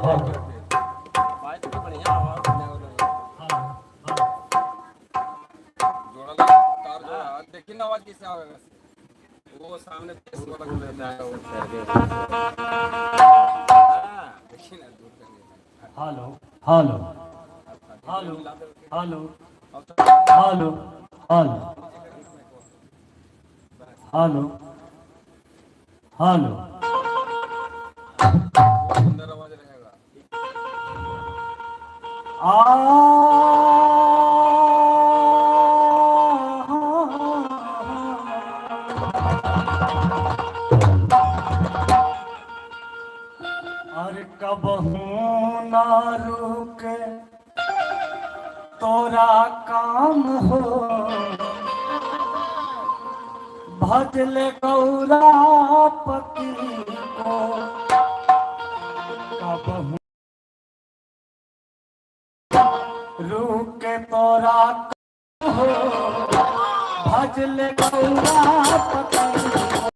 Hello बात तो बढ़िया आवाज सुनने को लग हेलो जोड़ा लगा तार जोड़ा देखिए ना आवाज कैसे आवेगा वो सामने फेस वाला खुल रहा है वो हां देखिए ना दूर कर लिया हेलो हेलो हेलो हेलो अब तो हेलो हेलो हेलो हेलो वो सुंदर आवाज रहेगा आ अरे कबहू ना रुके तोरा काम हो भजले गौरा पति को कबहू रुके तोरा काम हो भजले गौरा पति को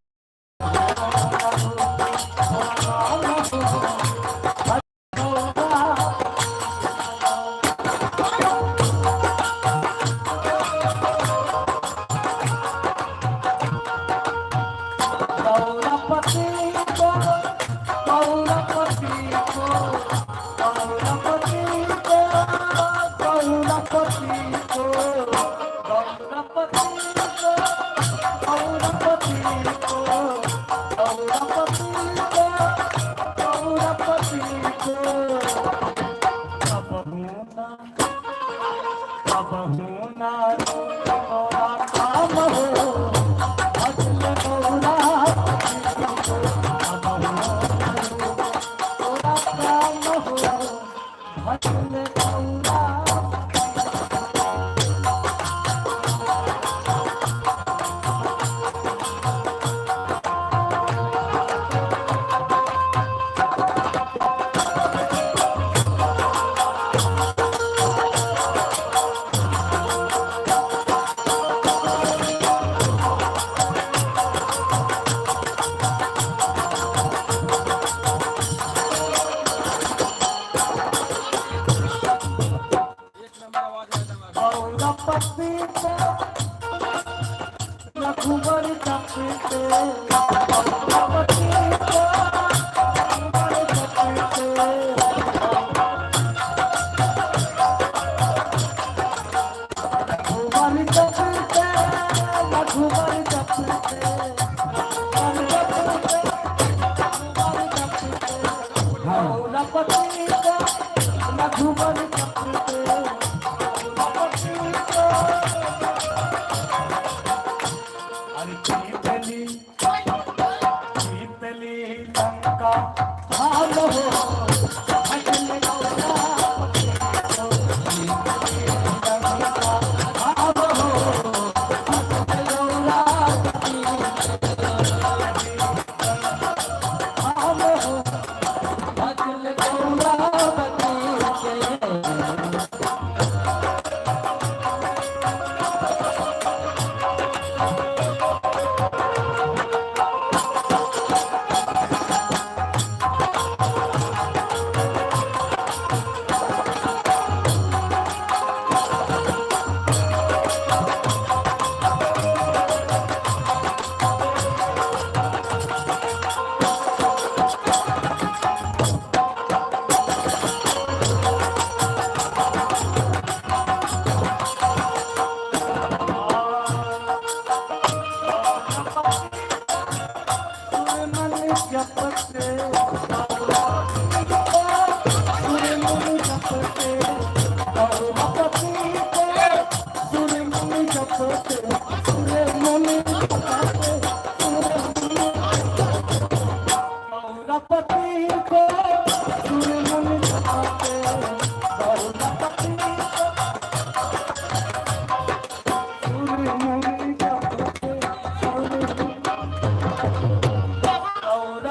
गौरपति को गौरपति को गौरपति को गौरपति को गौरपति को गौरपति को गौरपति को गौरपति को कबहू ना तोरा काम हो भजले गौरा तोरा काम हो भजले गौरा एक नंबर आवाज है तुम्हारी गौरपति को रघुबर जपते गौरपति को रघुबर जपते रघुबर जपते रघुबर जपते गौरपति को रघुबर जपते अरे शीतली शीतली लंका भाल हो भजन गौरा शीतली लंका भाल हो भजन गौरा भाल हो भजन गौरा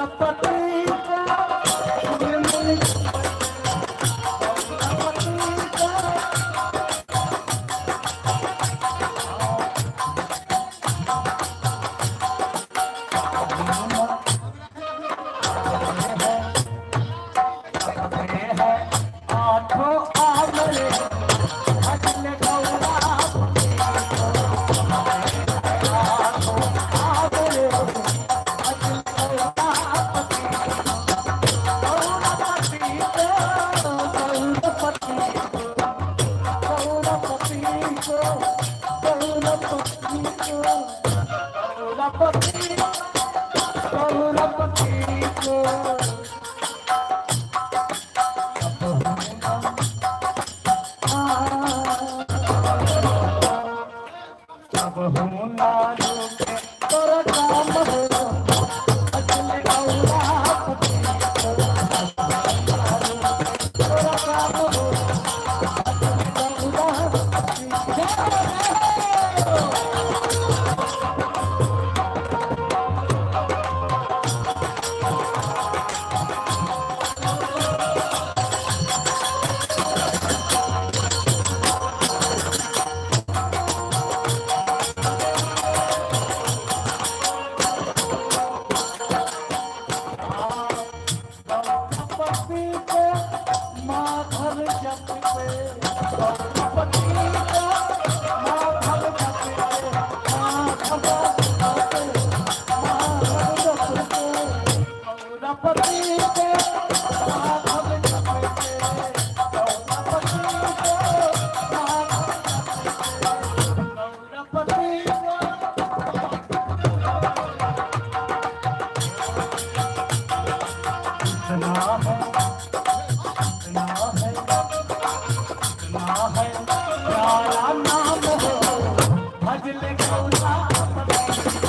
गौरपति गौरपति को अब हूँ नारू के तोरा काम हो भजन गौरपति को तोरा काम हो भजन गौरपति गौरपति को माधव जप पे गौरपति को माधव जप पे माधव जप पे माधव जप पे गौरपति को माधव जप पे गौरपति को गौरपति इतना है प्यारा नाम हो भजन गौरपति को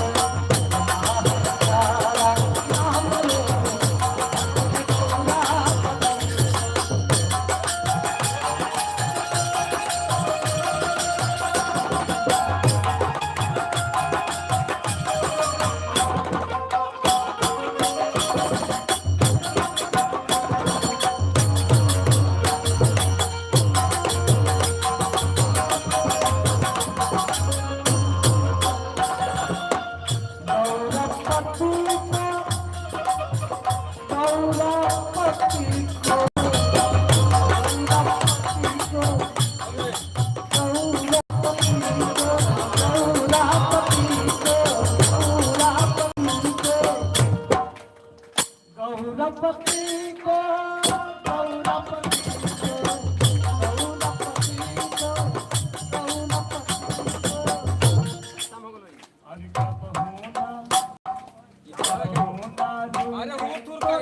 प्यारा नाम हो भजन गौरपति गौरपति को अरे हूँ थूर कर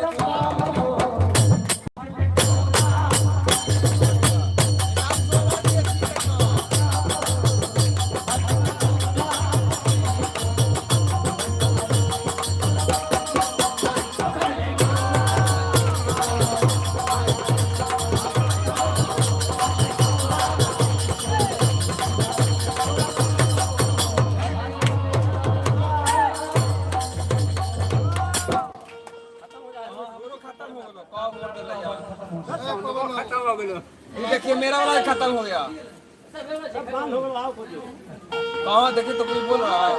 देखिए मेरा वाला खत्म हो गया। कहाँ देखिए तो कोई बोल रहा है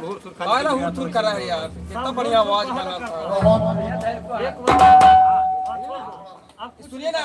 हुर थुर कर रहा है यार, कितना बढ़िया आवाज बना था। सुनिए ना।